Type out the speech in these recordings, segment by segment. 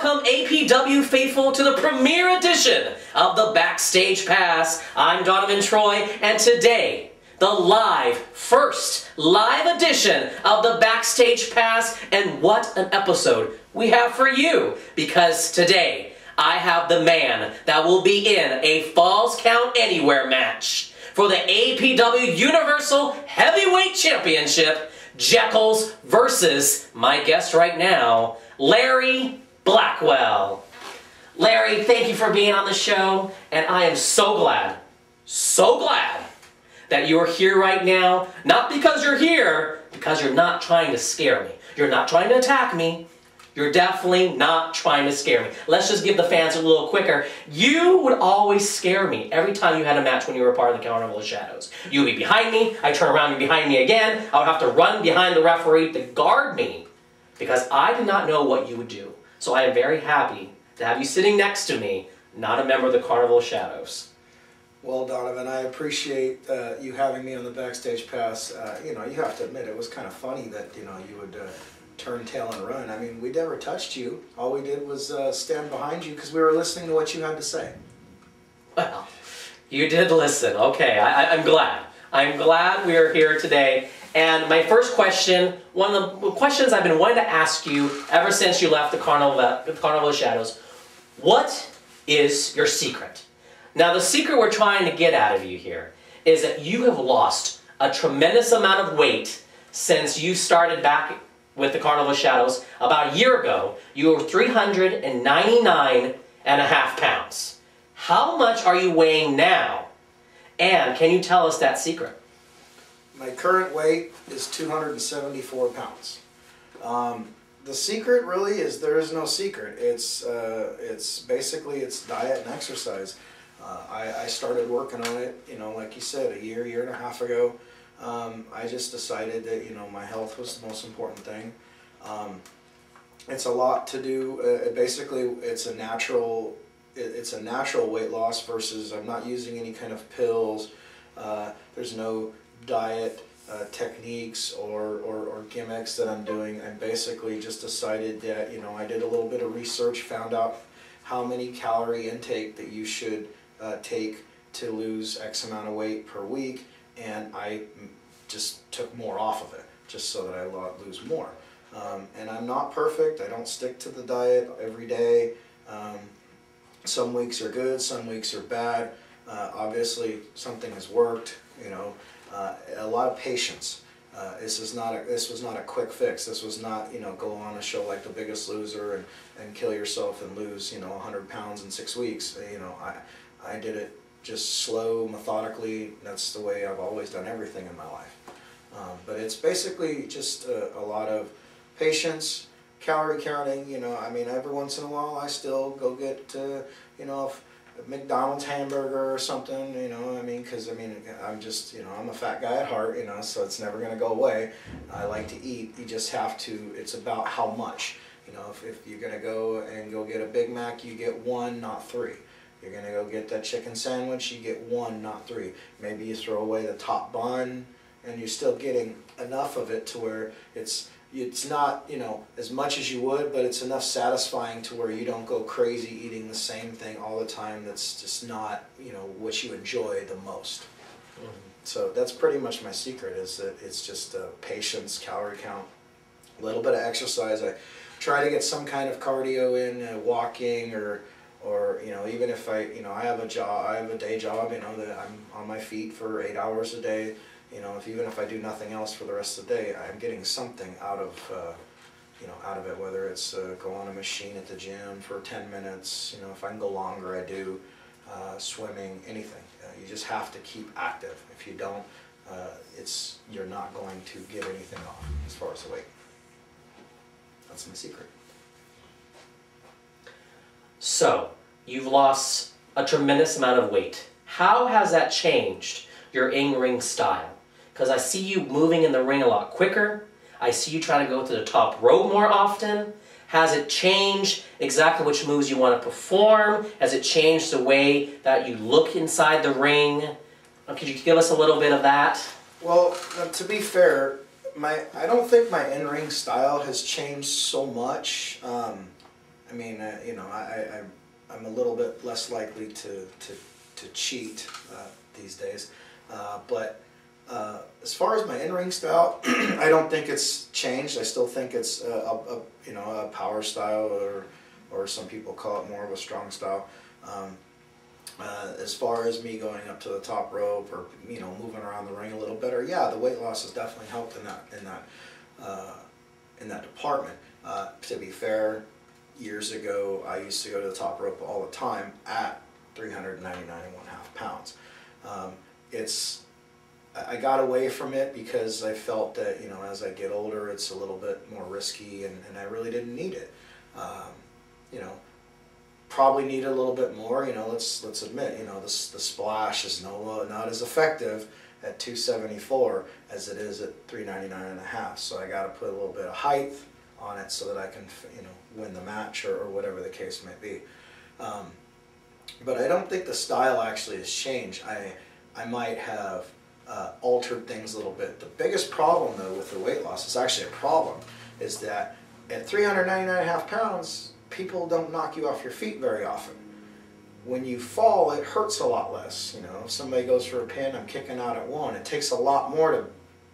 Welcome, APW faithful, to the premiere edition of the Backstage Pass. I'm Donovan Troi, and today, the first live edition of the Backstage Pass, and what an episode we have for you, because today, I have the man that will be in a Falls Count Anywhere match for the APW Universal Heavyweight Championship, Jeckles versus my guest right now, Larry Blackwell. Larry, thank you for being on the show, and I am so glad that you're here right now. Not because you're here, because you're not trying to scare me. You're not trying to attack me. You're definitely not trying to scare me. Let's just give the fans a little quicker. You would always scare me every time you had a match when you were part of the Carnival of Shadows. You would be behind me, I'd turn around and be behind me again. I would have to run behind the referee to guard me because I did not know what you would do. So I am very happy to have you sitting next to me, not a member of the Carnival of Shadows. Well, Donovan, I appreciate you having me on the Backstage Pass. You have to admit it was kind of funny that you would turn tail and run. I mean, we never touched you. All we did was stand behind you because we were listening to what you had to say. Well, you did listen. Okay, I'm glad. I'm glad we are here today. And my first question, one of the questions I've been wanting to ask you ever since you left the Carnival of Shadows, what is your secret? Now, the secret we're trying to get out of you here is that you have lost a tremendous amount of weight since you started back with the Carnival of Shadows about a year ago. You were 399.5 pounds. How much are you weighing now? And can you tell us that secret? My current weight is 274 pounds. The secret really is there is no secret. It's basically diet and exercise. I started working on it, like you said, a year and a half ago. I just decided that my health was the most important thing. It's a lot to do. Basically, it's a natural weight loss versus I'm not using any kind of pills. There's no diet techniques or gimmicks that I'm doing. I basically just decided that I did a little bit of research, found out how many calorie intake that you should take to lose X amount of weight per week, and I just took more off of it just so that I lose more. And I'm not perfect. I don't stick to the diet every day. Some weeks are good, some weeks are bad. Obviously something has worked, a lot of patience. This was not a quick fix. This was not, go on a show like The Biggest Loser and kill yourself and lose, 100 pounds in 6 weeks. I did it just slow, methodically. That's the way I've always done everything in my life. But it's basically just a lot of patience, calorie counting. I mean, every once in a while I still go get, a McDonald's hamburger or something, because I'm just, I'm a fat guy at heart, so it's never going to go away. I like to eat. You just have to, it's about how much. If you're going to go get a Big Mac, you get one, not three. You're going to go get that chicken sandwich, you get one, not three. Maybe you throw away the top bun, and you're still getting enough of it to where it's not, as much as you would, but it's enough satisfying to where you don't go crazy eating the same thing all the time. That's just not, what you enjoy the most. Mm-hmm. So that's pretty much my secret, is that it's just patience, calorie count, a little bit of exercise. I try to get some kind of cardio in, walking or even if I have a day job, that I'm on my feet for 8 hours a day. Even if I do nothing else for the rest of the day, I'm getting something out of it, whether it's go on a machine at the gym for 10 minutes, if I can go longer, I do, swimming, anything. You just have to keep active. If you don't, you're not going to get anything off as far as the weight. That's my secret. So, you've lost a tremendous amount of weight. How has that changed your in-ring style? Because I see you moving in the ring a lot quicker. I see you trying to go to the top rope more often. Has it changed exactly which moves you want to perform? Has it changed the way that you look inside the ring? Could you give us a little bit of that? Well, to be fair, I don't think my in-ring style has changed so much. I mean, you know, I'm a little bit less likely to cheat these days. But as far as my in-ring style, I don't think it's changed. I still think it's you know, a power style, or some people call it more of a strong style. As far as me going up to the top rope, or you know, moving around the ring a little better, yeah, the weight loss has definitely helped in that department. To be fair, years ago I used to go to the top rope all the time at 399.5 pounds. I got away from it because I felt that, you know, as I get older, it's a little bit more risky, and I really didn't need it. You know, probably need a little bit more. You know, let's admit, you know, the splash is not as effective at 274 as it is at 399.5. So I got to put a little bit of height on it so that I can, you know, win the match, or whatever the case may be. But I don't think the style actually has changed. I might have altered things a little bit. The biggest problem, though, with the weight loss, is actually a problem, is that at 399.5 pounds, people don't knock you off your feet very often. When you fall, it hurts a lot less. You know, if somebody goes for a pin, I'm kicking out at 1. It takes a lot more to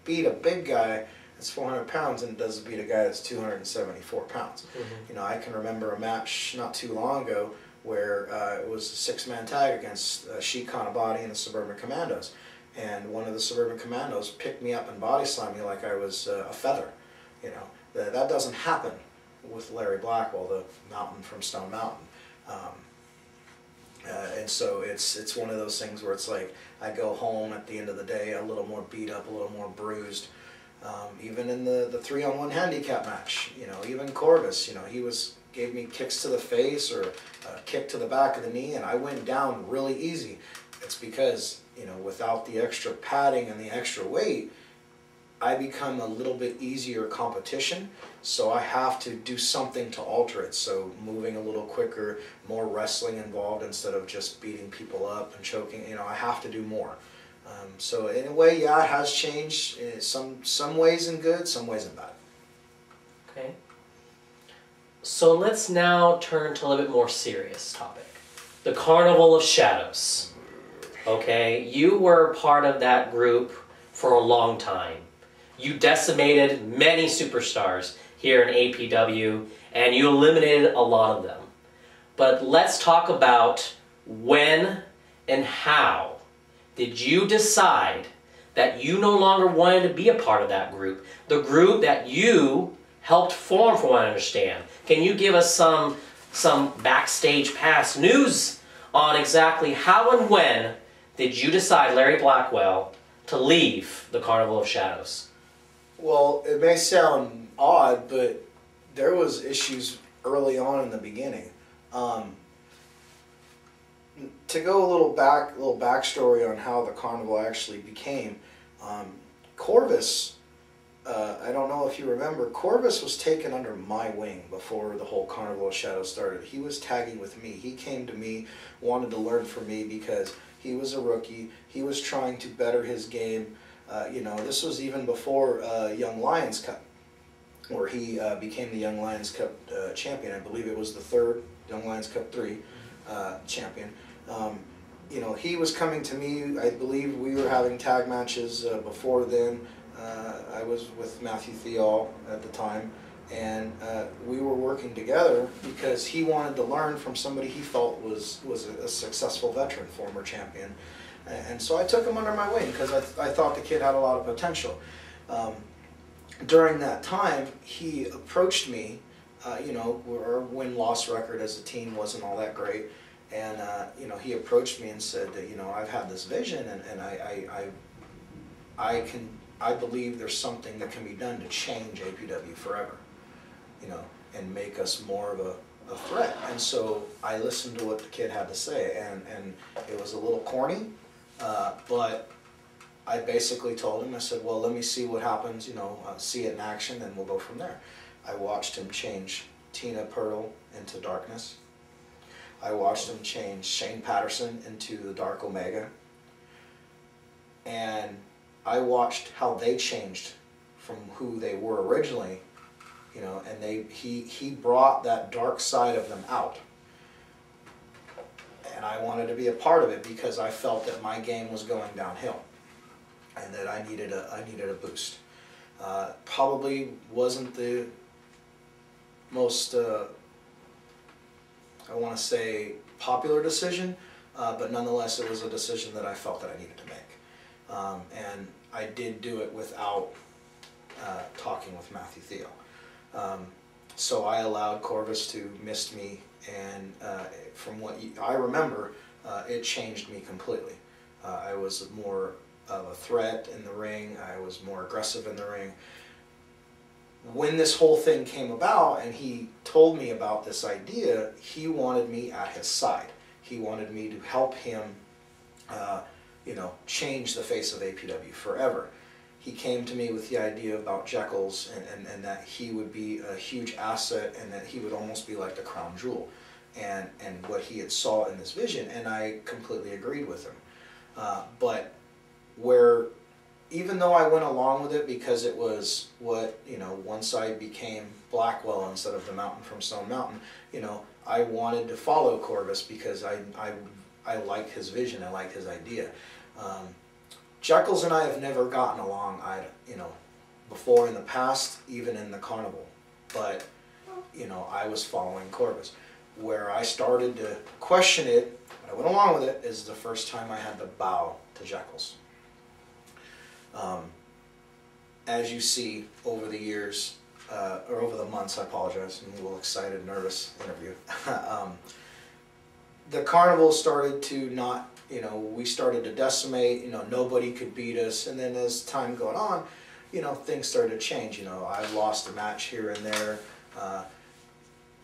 beat a big guy that's 400 pounds than it does to beat a guy that's 274 pounds. You know, I can remember a match not too long ago where it was a 6-man tag against Sheik Kanabati and the Suburban Commandos. And one of the Suburban Commandos picked me up and body slammed me like I was a feather. You know, that doesn't happen with Larry Blackwell, the mountain from Stone Mountain. And so it's one of those things where it's like I go home at the end of the day a little more beat up, a little more bruised. Even in the 3-on-1 handicap match, you know, even Corvus, you know, he gave me kicks to the face or a kick to the back of the knee, and I went down really easy. It's because, you know, without the extra padding and the extra weight, I become a little bit easier competition, so I have to do something to alter it. So moving a little quicker, more wrestling involved instead of just beating people up and choking. You know, I have to do more. So in a way, yeah, it has changed. Some ways in good, some ways in bad. Okay. So let's now turn to a little bit more serious topic. The Carnival of Shadows. Okay, you were part of that group for a long time. You decimated many superstars here in APW, and you eliminated a lot of them. But let's talk about when and how did you decide that you no longer wanted to be a part of that group, the group that you helped form, from what I understand. Can you give us some backstage pass news on exactly how and when did you decide, Larry Blackwell, to leave the Carnival of Shadows? Well, it may sound odd, but there was issues early on in the beginning. To go a little backstory on how the Carnival actually became, Corvus, I don't know if you remember, Corvus was taken under my wing before the whole Carnival of Shadows started. He was tagging with me. He came to me, wanted to learn from me because he was a rookie. He was trying to better his game. You know, this was even before Young Lions Cup, where he became the Young Lions Cup champion. I believe it was the 3rd Young Lions Cup 3 champion. You know, he was coming to me. I believe we were having tag matches before then. I was with Matthew Theall at the time, and we were working together because he wanted to learn from somebody he felt was a successful veteran, former champion. And so I took him under my wing because I thought the kid had a lot of potential. During that time, he approached me. You know, our win-loss record as a team wasn't all that great. And, you know, he approached me and said that, you know, I've had this vision, and I believe there's something that can be done to change APW forever, you know, and make us more of a threat. And so I listened to what the kid had to say, and it was a little corny, but I basically told him, I said, well, let me see what happens, you know, see it in action, and we'll go from there. I watched him change Tina Pearl into Darkness. I watched him change Shane Patterson into the Dark Omega. And I watched how they changed from who they were originally, you know, and he brought that dark side of them out. And I wanted to be a part of it because I felt that my game was going downhill and that I needed a boost. Probably wasn't the most, I want to say, popular decision, but nonetheless it was a decision that I felt that I needed to make. And I did do it without talking with Matthew Theo. So I allowed Corvus to mist me, and from what I remember, it changed me completely. I was more of a threat in the ring. I was more aggressive in the ring. When this whole thing came about and he told me about this idea, he wanted me at his side. He wanted me to help him, you know, change the face of APW forever. He came to me with the idea about Jeckles and that he would be a huge asset and that he would almost be like the crown jewel and what he had saw in this vision, and I completely agreed with him. But even though I went along with it because it was what, you know, once I became Blackwell instead of the Mountain from Stone Mountain, you know, I wanted to follow Corvus because I liked his vision, I liked his idea. Jeckles and I have never gotten along, you know, before in the past, even in the Carnival. But, you know, I was following Corvus. Where I started to question it, but I went along with it, is the first time I had to bow to Jeckles. As you see over the years, or over the months, I apologize, I'm a little excited, nervous interview. The Carnival started to not, you know, we started to decimate, you know, nobody could beat us, and then as time going on, you know, things started to change. You know, I lost a match here and there.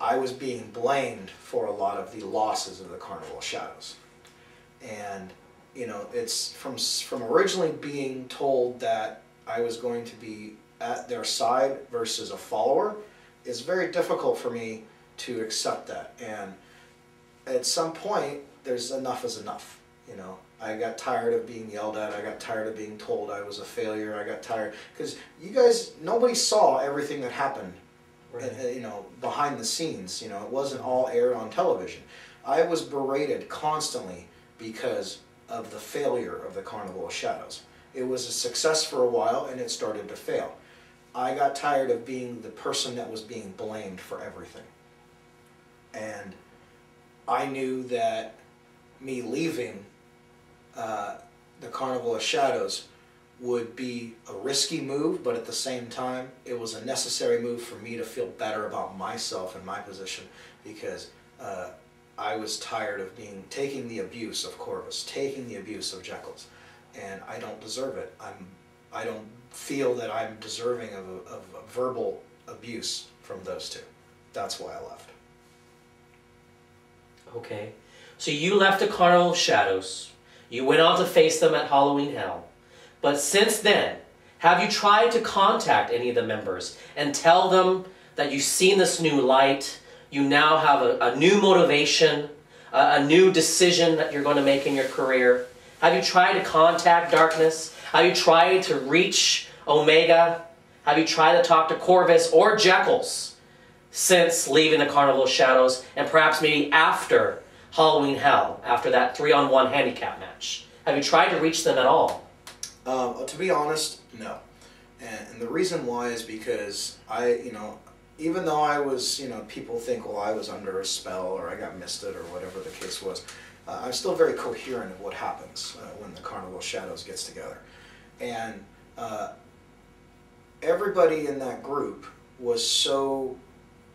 I was being blamed for a lot of the losses of the Carnival of Shadows. And, you know, it's from originally being told that I was going to be at their side versus a follower, it's very difficult for me to accept that. And at some point, there's enough is enough. You know, I got tired of being yelled at. I got tired of being told I was a failure. I got tired because you guys, nobody saw everything that happened. Right. You know, behind the scenes. You know, it wasn't all aired on television. I was berated constantly because of the failure of the Carnival of Shadows. It was a success for a while and it started to fail. I got tired of being the person that was being blamed for everything. And I knew that me leaving the Carnival of Shadows would be a risky move, but at the same time, it was a necessary move for me to feel better about myself and my position, because I was tired of taking the abuse of Corvus, taking the abuse of Jeckles, and I don't deserve it. I don't feel that I'm deserving of a verbal abuse from those two. That's why I left. Okay, so you left the Carnival of Shadows. You went on to face them at Halloween Hell. But since then, have you tried to contact any of the members and tell them that you've seen this new light, you now have a new motivation, a new decision that you're going to make in your career? Have you tried to contact Darkness? Have you tried to reach Omega? Have you tried to talk to Corvus or Jeckles since leaving the Carnival of Shadows, and perhaps maybe after Halloween Hell, after that 3-on-1 handicap match? Have you tried to reach them at all? To be honest, no. And the reason why is because even though I was, people think, well, I was under a spell or I got misted or whatever the case was, I'm still very coherent of what happens when the Carnival of Shadows gets together. And everybody in that group was so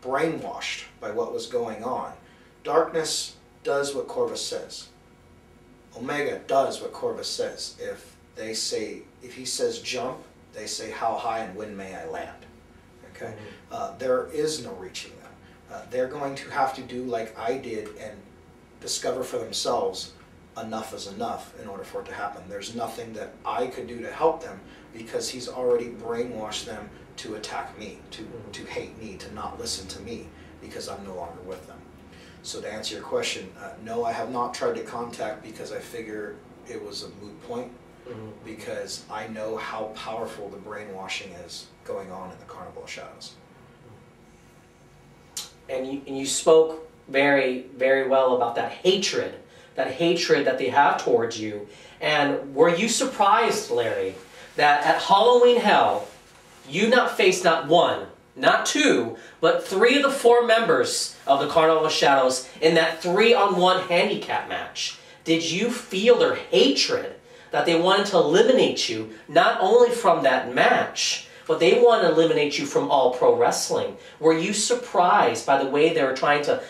brainwashed by what was going on. Darkness does what Corvus says. Omega does what Corvus says. If he says jump, they say how high and when may I land. Okay, there is no reaching them. They're going to have to do like I did and discover for themselves enough is enough in order for it to happen. There's nothing that I could do to help them because he's already brainwashed them to attack me, to hate me, to not listen to me because I'm no longer with them. So to answer your question, no, I have not tried to contact because I figure it was a moot point. Because I know how powerful the brainwashing is going on in the Carnival of Shadows. and you spoke very, very well about that hatred that they have towards you. And were you surprised, Larry, that at Halloween Hell, you not faced not one, not two, but 3 of the 4 members of the Carnival of Shadows in that 3-on-1 handicap match? Did you feel their hatred, that they wanted to eliminate you, not only from that match, but they want to eliminate you from all pro wrestling? Were you surprised by the way they were trying to,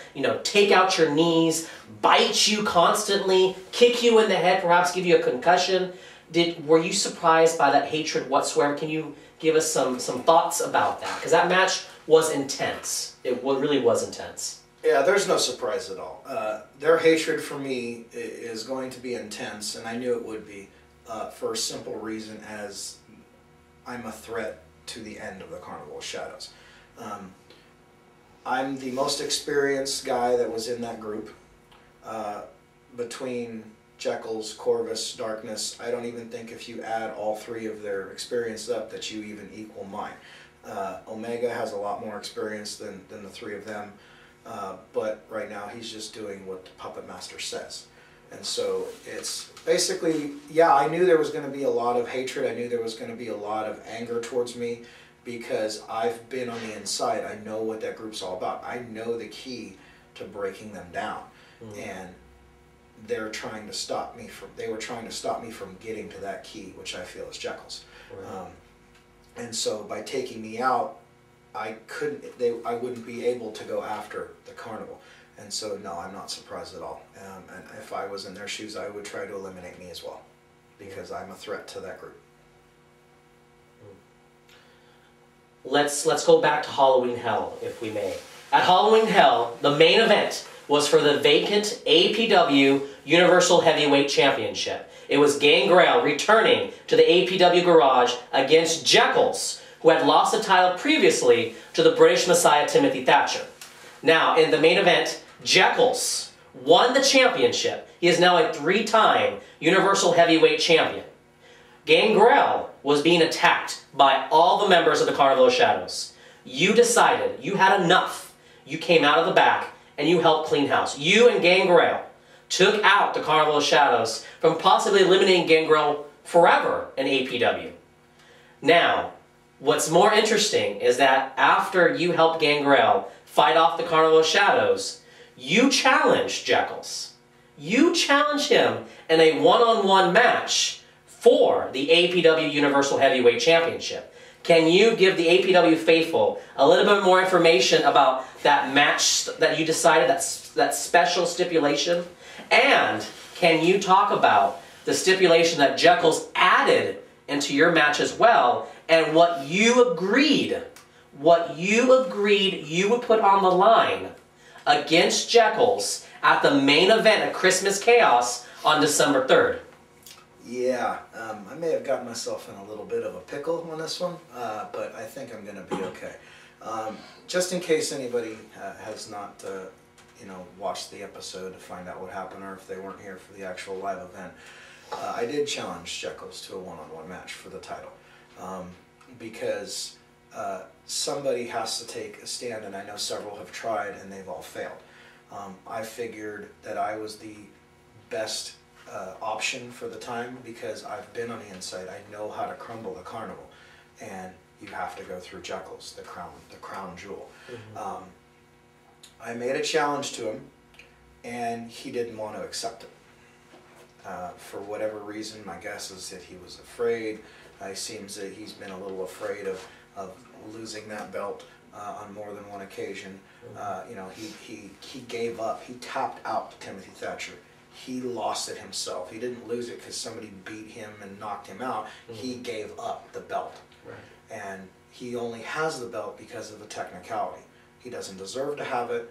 take out your knees, bite you constantly, kick you in the head, perhaps give you a concussion? Were you surprised by that hatred whatsoever? Can you give us some thoughts about that? Because that match was intense. It really was intense. Yeah, there's no surprise at all. Their hatred for me is going to be intense, and I knew it would be, for a simple reason, as I'm a threat to the end of the Carnival of Shadows. I'm the most experienced guy that was in that group. Between Jeckles, Corvus, Darkness, I don't even think if you add all 3 of their experience up that you even equal mine. Omega has a lot more experience than the 3 of them, but right now he's just doing what the Puppet Master says. And so it's basically, yeah, I knew there was going to be a lot of hatred. I knew there was going to be a lot of anger towards me because I've been on the inside. I know what that group's all about. I know the key to breaking them down. And they were trying to stop me from getting to that key, which I feel is Jeckles. Right. And so by taking me out, I wouldn't be able to go after the Carnival. And so, no, I'm not surprised at all. And if I was in their shoes, I would try to eliminate me as well, because I'm a threat to that group. Let's go back to Halloween Hell, if we may. At Halloween Hell, the main event was for the vacant APW Universal Heavyweight Championship. It was Gangrel returning to the APW garage against Jeckles, who had lost the title previously to the British Messiah Timothy Thatcher. Now, in the main event, Jeckles won the championship. He is now a 3-time Universal Heavyweight Champion. Gangrel was being attacked by all the members of the Carnival of Shadows. You decided, you had enough. You came out of the back and you helped clean house. You and Gangrel took out the Carnival of Shadows from possibly eliminating Gangrel forever in APW. Now, what's more interesting is that after you helped Gangrel fight off the Carnival of Shadows, you challenged Jeckles. You challenged him in a one-on-one match for the APW Universal Heavyweight Championship. Can you give the APW faithful a little bit more information about that match that you decided, that special stipulation? And can you talk about the stipulation that Jeckles added into your match as well, and what you agreed you would put on the line against Jeckles at the main event at Christmas Chaos on December 3rd? Yeah, I may have gotten myself in a little bit of a pickle on this one, but I think I'm going to be okay. Just in case anybody has not, watched the episode to find out what happened, or if they weren't here for the actual live event, I did challenge Jeckles to a one-on-one match for the title, because somebody has to take a stand, and I know several have tried and they've all failed. I figured that I was the best option for the time, because I've been on the inside. I know how to crumble the Carnival, and you have to go through Jeckles, the crown jewel. Mm-hmm. I made a challenge to him, and he didn't want to accept it. For whatever reason, my guess is that he was afraid. It seems that he's been a little afraid of losing that belt on more than one occasion. He gave up. He tapped out Timothy Thatcher. He lost it himself. He didn't lose it because somebody beat him and knocked him out. Mm-hmm. He gave up the belt. Right. And he only has the belt because of a technicality. He doesn't deserve to have it,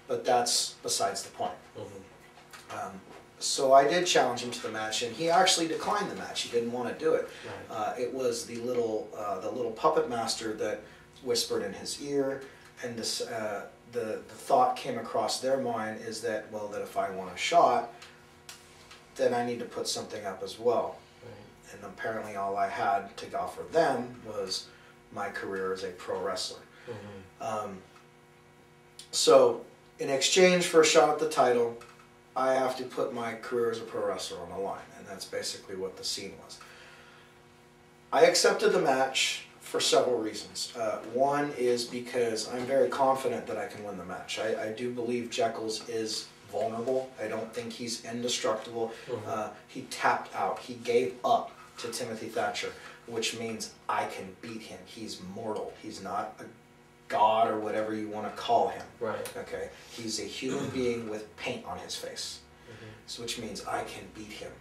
but that's besides the point. Mm-hmm. So I did challenge him to the match, and he actually declined the match. He didn't want to do it. Right. It was the little puppet master that whispered in his ear, and this the thought came across their mind is that, well, that if I want a shot, then I need to put something up as well. Right. And apparently all I had to offer them was my career as a pro wrestler. Mm-hmm. So, in exchange for a shot at the title, I have to put my career as a pro wrestler on the line, and that's basically what the scene was. I accepted the match for several reasons. One is because I'm very confident that I can win the match. I do believe Jeckles is vulnerable. I don't think he's indestructible. He tapped out. He gave up to Timothy Thatcher, which means I can beat him. He's mortal. He's not a god or whatever you want to call him. Right. Okay. He's a human being with paint on his face, so which means I can beat him.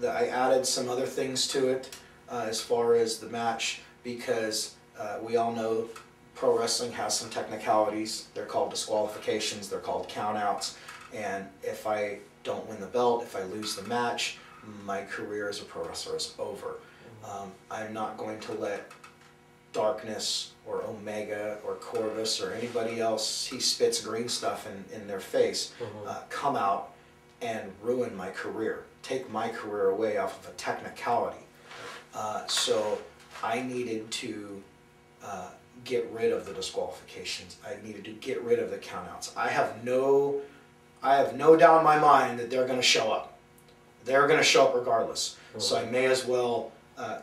I added some other things to it as far as the match, because we all know pro wrestling has some technicalities. They're called disqualifications, they're called countouts, and if I don't win the belt, if I lose the match, my career as a pro wrestler is over. I'm not going to let Darkness or Omega or Corvus or anybody else, he spits green stuff in their face, come out and ruin my career, take my career away off of a technicality. So I needed to get rid of the disqualifications. I needed to get rid of the countouts. I have no doubt in my mind that they're going to show up. They're going to show up regardless. So I may as well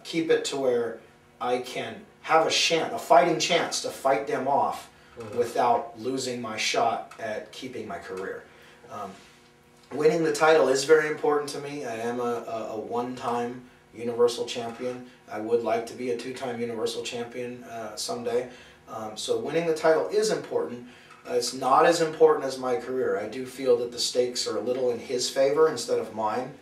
keep it to where I can have a fighting chance to fight them off without losing my shot at keeping my career. Winning the title is very important to me. I am a one-time Universal Champion. I would like to be a two-time Universal Champion someday. So winning the title is important. It's not as important as my career. I do feel that the stakes are a little in his favor instead of mine.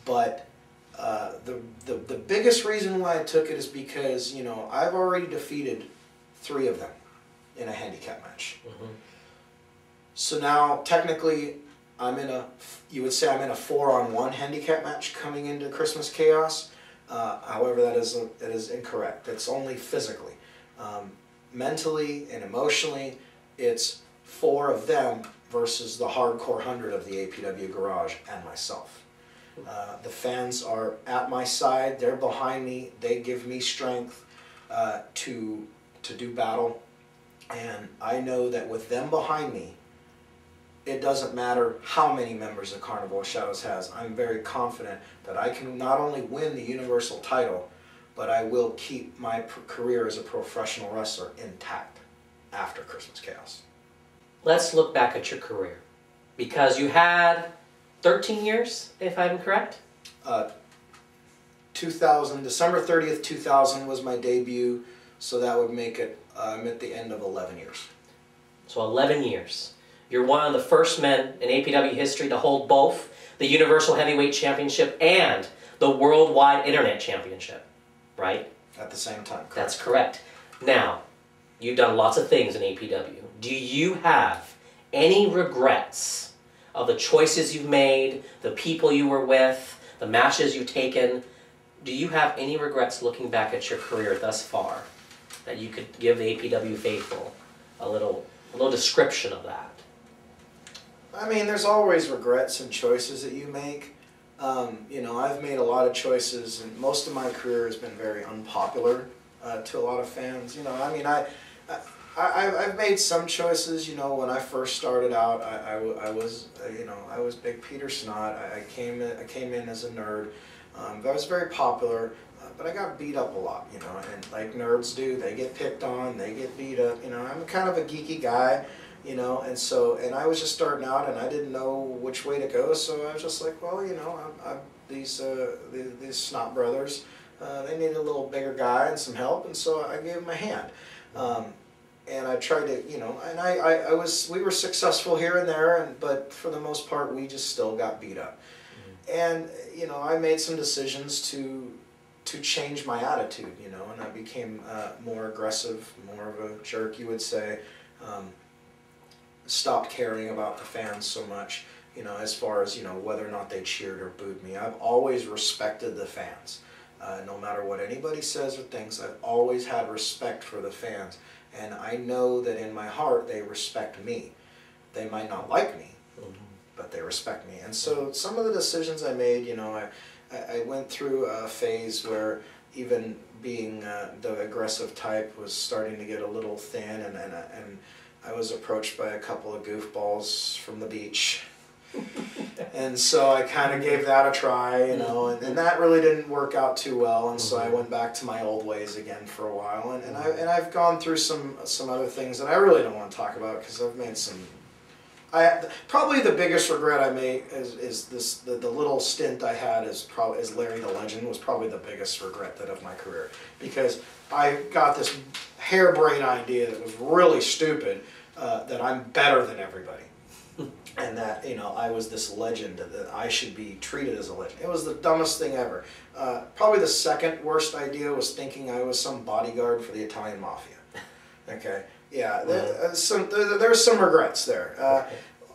But the biggest reason why I took it is because, you know, I've already defeated 3 of them in a handicap match. So now, technically, you would say I'm in a 4-on-1 handicap match coming into Christmas Chaos. However, that is incorrect. It's only physically. Mentally and emotionally, it's 4 of them versus the hardcore 100 of the APW Garage and myself. The fans are at my side. They're behind me. They give me strength to do battle. And I know that with them behind me, it doesn't matter how many members of Carnival of Shadows has. I'm very confident that I can not only win the Universal title, but I will keep my career as a professional wrestler intact after Christmas Chaos. Let's look back at your career, because you had 13 years, if I'm correct? 2000, December 30th, 2000 was my debut, so that would make it, I'm at the end of 11 years. So 11 years. You're one of the first men in APW history to hold both the Universal Heavyweight Championship and the Worldwide Internet Championship, right? At the same time, correct. That's correct. Now, you've done lots of things in APW. Do you have any regrets of the choices you've made, the people you were with, the matches you've taken? Do you have any regrets looking back at your career thus far that you could give the APW faithful a little description of that? I mean, there's always regrets and choices that you make. You know, I've made a lot of choices, and most of my career has been very unpopular to a lot of fans. You know, I mean, I've made some choices. You know, when I first started out, I was, you know, I was Big Peter Snot. I came in as a nerd. I was very popular, but I got beat up a lot. You know, and like nerds do, they get picked on, they get beat up. You know, I'm kind of a geeky guy. You know, and I was just starting out, and I didn't know which way to go, so I was just like, well, you know, these Snot brothers, they needed a little bigger guy and some help, and so I gave them a hand. And I tried to, you know, and we were successful here and there, but for the most part, we just still got beat up. And, you know, I made some decisions to change my attitude, you know, and I became more aggressive, more of a jerk, you would say. Stopped caring about the fans so much, you know, as far as, you know, whether or not they cheered or booed me. I've always respected the fans. No matter what anybody says or thinks, I've always had respect for the fans. And I know that in my heart, they respect me. They might not like me, but they respect me. And so some of the decisions I made, you know, I went through a phase where even being the aggressive type was starting to get a little thin, and I was approached by a couple of goofballs from the beach. And so I kind of gave that a try, you know, and that really didn't work out too well, and so I went back to my old ways again for a while, and I've gone through some other things that I really don't want to talk about because I've made some. Probably the biggest regret I made is the little stint I had as Larry the Legend was probably the biggest regret of my career, because I got this harebrained idea that was really stupid, that I'm better than everybody. And that, you know, I was this legend, that I should be treated as a legend. It was the dumbest thing ever. Probably the second worst idea was thinking I was some bodyguard for the Italian Mafia. Okay, yeah, there's some regrets there.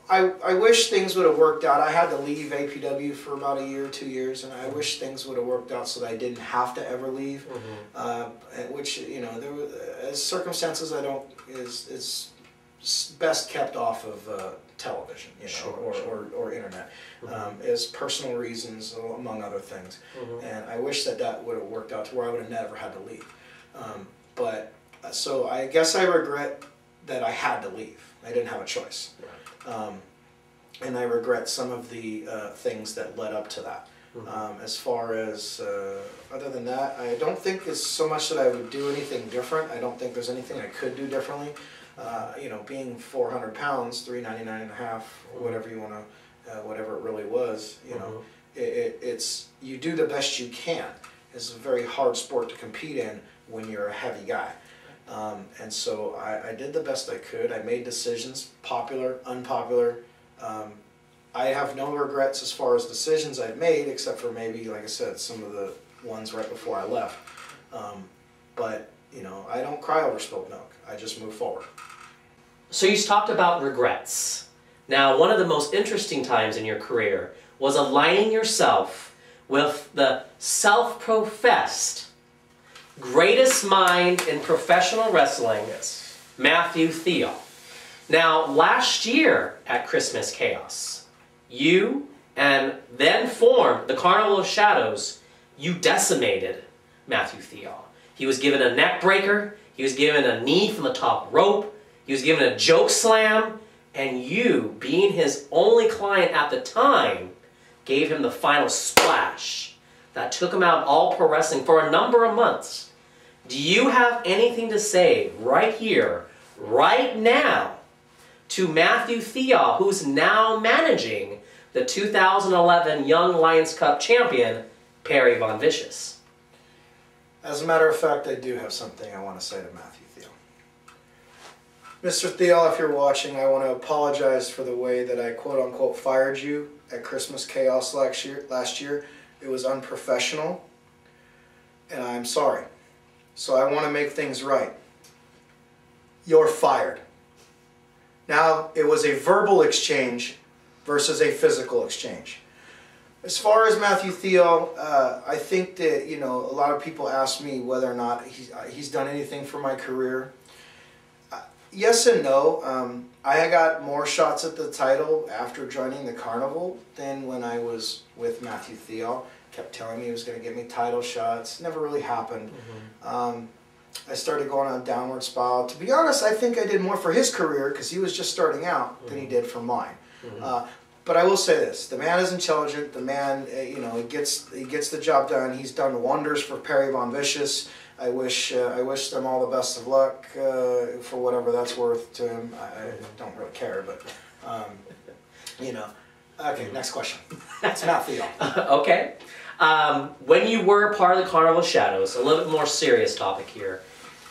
I wish things would have worked out. I had to leave APW for about a year, 2 years, and I wish things would have worked out so that I didn't have to ever leave. Which, you know, there were circumstances is best kept off of television, you know, or internet, is personal reasons, among other things. And I wish that would have worked out to where I would have never had to leave. So I guess I regret that I had to leave. I didn't have a choice. And I regret some of the things that led up to that. As far as, other than that, I don't think it's so much that I would do anything different. I don't think there's anything I could do differently. You know, being 400 pounds, 399 and a half, or whatever you want to, whatever it really was, you know, it's, you do the best you can. It's a very hard sport to compete in when you're a heavy guy. And so I did the best I could. I made decisions, popular, unpopular. I have no regrets as far as decisions I've made, except for maybe, like I said, some of the ones right before I left. But, you know, I don't cry over spilled milk. I just move forward. So you talked about regrets. Now, one of the most interesting times in your career was aligning yourself with the self-professed greatest mind in professional wrestling, Matthew Thiel. Now, last year at Christmas Chaos, you and then formed the Carnival of Shadows, you decimated Matthew Thiel. He was given a neck breaker, he was given a knee from the top rope, he was given a joke slam, and you, being his only client at the time, gave him the final splash that took him out of all pro wrestling for a number of months. Do you have anything to say right here, right now, to Matthew Thiel, who's now managing the 2011 Young Lions Cup champion, Perry Von Vicious? As a matter of fact, I do have something I want to say to Matthew Thiel. Mr. Thiel, if you're watching, I want to apologize for the way that I quote-unquote fired you at Christmas Chaos last year. It was unprofessional, and I'm sorry. So I want to make things right. You're fired. Now, it was a verbal exchange versus a physical exchange. As far as Matthew Thiel, I think that, you know, a lot of people ask me whether or not he's done anything for my career. Yes and no. I got more shots at the title after joining the Carnival than when I was with Matthew Thiel. Kept telling me he was going to get me title shots. Never really happened. I started going on a downward spiral. To be honest, I think I did more for his career because he was just starting out than he did for mine. But I will say this: the man is intelligent. The man, you know, he gets the job done. He's done wonders for Perry Von Vicious. I wish them all the best of luck for whatever that's worth to him. I don't really care, but you know. Okay, next question. It's Matt Thiel. Okay. When you were part of the Carnival of Shadows, a little bit more serious topic here,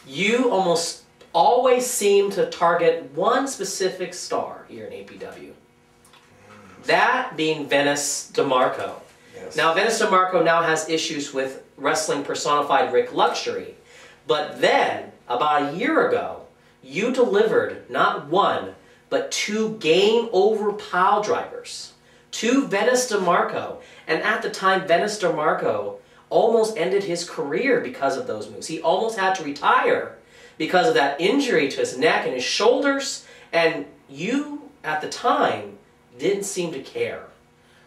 you almost always seem to target one specific star here in APW. That being Venice DeMarco. Yes. Now, Venice DeMarco now has issues with wrestling personified Rick Luxury. But then, about a year ago, you delivered not one, but 2 game-over pile drivers to Venice DeMarco. And at the time, Venice DeMarco almost ended his career because of those moves. He almost had to retire because of that injury to his neck and his shoulders. And you, at the time, didn't seem to care.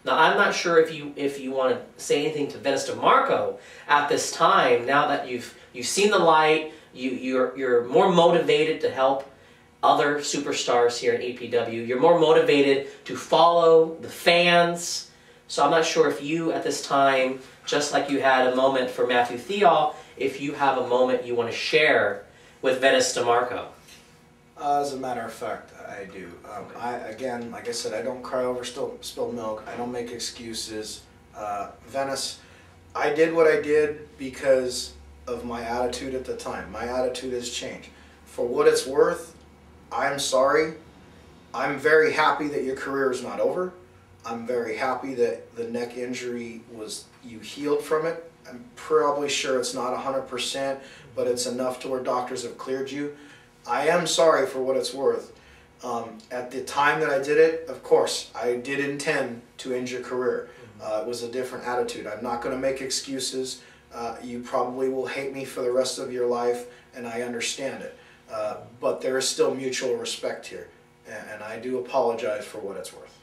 Now, I'm not sure if you want to say anything to Venice DeMarco at this time. Now that you've seen the light, you're more motivated to help other superstars here at APW. You're more motivated to follow the fans. So I'm not sure if you at this time, just like you had a moment for Matthew Theall, if you have a moment you want to share with Venice DeMarco. As a matter of fact, I do. Again, like I said, I don't cry over spilled milk. I don't make excuses. Venice, I did what I did because of my attitude at the time. My attitude has changed. For what it's worth, I'm sorry. I'm very happy that your career is not over. I'm very happy that the neck injury you healed from it. I'm probably sure it's not 100%, but it's enough to where doctors have cleared you. I am sorry for what it's worth. At the time that I did it, of course, I did intend to end your career. It was a different attitude. I'm not going to make excuses. You probably will hate me for the rest of your life, and I understand it. But there is still mutual respect here, and I do apologize for what it's worth.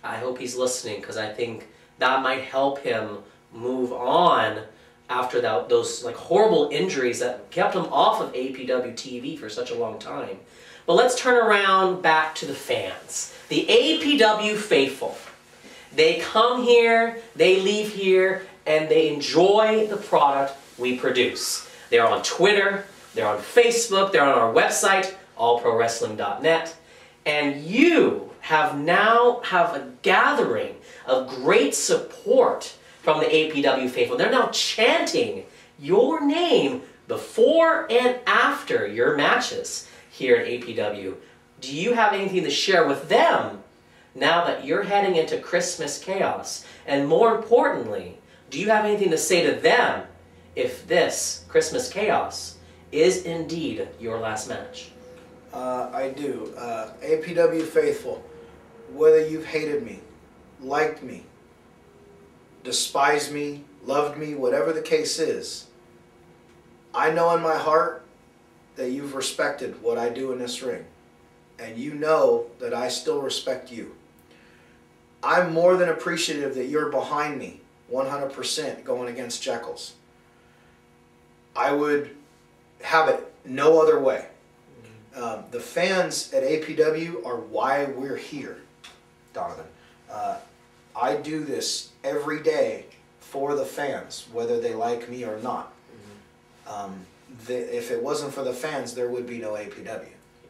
I hope he's listening, because I think that might help him move on after those like horrible injuries that kept him off of APW TV for such a long time. But let's turn around back to the fans. The APW faithful. They come here, they leave here, and they enjoy the product we produce. They're on Twitter, they're on Facebook, they're on our website, allprowrestling.net, and you now have a gathering of great support from the APW faithful. They're now chanting your name before and after your matches here at APW. Do you have anything to share with them now that you're heading into Christmas chaos? And more importantly, do you have anything to say to them if this Christmas chaos is indeed your last match? I do. APW faithful, whether you've hated me, liked me, despised me, loved me, whatever the case is, I know in my heart that you've respected what I do in this ring. And you know that I still respect you. I'm more than appreciative that you're behind me 100% going against Jeckles. I would have it no other way. The fans at APW are why we're here, Donovan. I do this every day for the fans, whether they like me or not. If it wasn't for the fans, there would be no APW.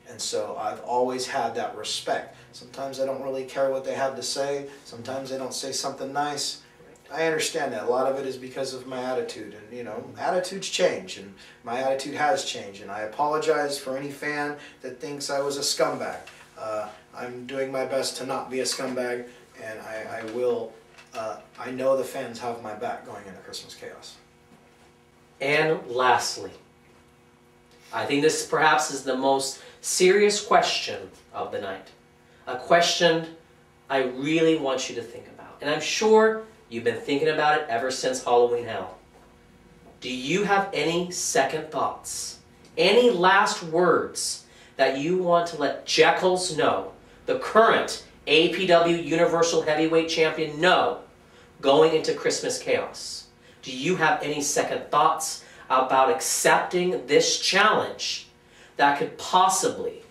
And so I've always had that respect. Sometimes I don't really care what they have to say. Sometimes they don't say something nice. I understand that. A lot of it is because of my attitude. And, you know, attitudes change. And my attitude has changed. And I apologize for any fan that thinks I was a scumbag. I'm doing my best to not be a scumbag. And I will. I know the fans have my back going into Christmas chaos. And lastly, I think this perhaps is the most serious question of the night. A question I really want you to think about. And I'm sure you've been thinking about it ever since Halloween Hell. Do you have any second thoughts? Any last words that you want to let Jeckles know, the current APW Universal Heavyweight Champion, know going into Christmas chaos? Do you have any second thoughts about accepting this challenge that could possibly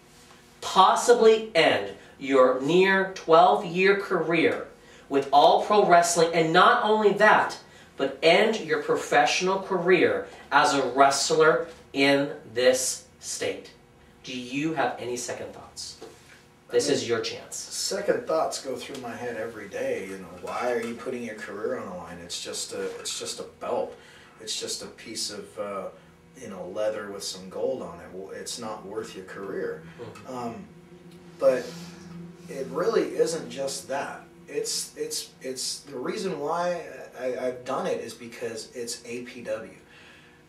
end your near 12-year career with All Pro Wrestling, and not only that, but end your professional career as a wrestler in this state? Do you have any second thoughts? This is your chance. Second thoughts go through my head every day. You know, why are you putting your career on the line? It's just a belt. It's just a piece of leather with some gold on it. It's not worth your career. But it really isn't just that. It's the reason why I've done it is because it's APW.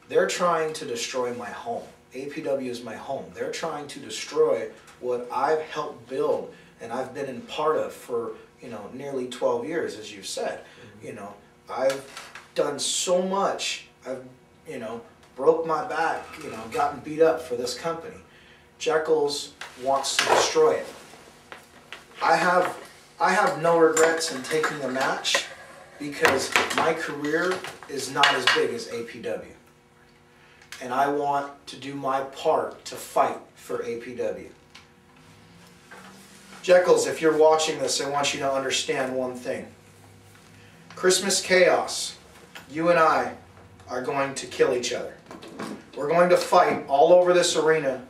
They're trying to destroy my home. APW is my home. They're trying to destroy what I've helped build and I've been in part of for, nearly 12 years, as you've said. I've done so much. I've, broke my back, gotten beat up for this company. Jeckles wants to destroy it. I I have no regrets in taking a match because my career is not as big as APW. And I want to do my part to fight for APW. Jeckles, if you're watching this, I want you to understand one thing. Christmas Chaos, you and I are going to kill each other. We're going to fight all over this arena,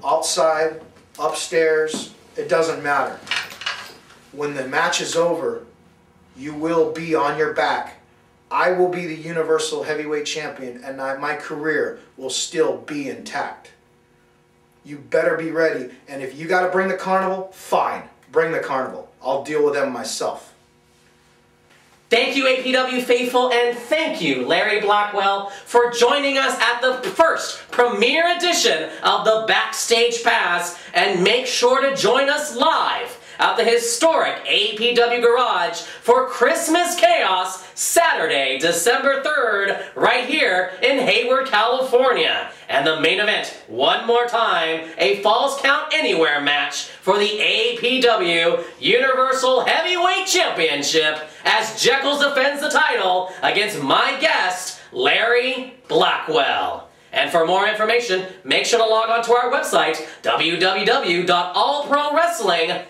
outside, upstairs, it doesn't matter. When the match is over, you will be on your back. I will be the Universal Heavyweight Champion, and my career will still be intact. You better be ready, and if you got to bring the Carnival, fine, bring the Carnival. I'll deal with them myself. Thank you, APW faithful, and thank you, Larry Blackwell, for joining us at the first premiere edition of the Backstage Pass, and make sure to join us live at the historic APW Garage for Christmas Chaos, Saturday, December 3rd, right here in Hayward, California. And the main event, one more time, a Falls Count Anywhere match for the APW Universal Heavyweight Championship as Jeckles defends the title against my guest, Larry Blackwell. And for more information, make sure to log on to our website, www.allprowrestling.net.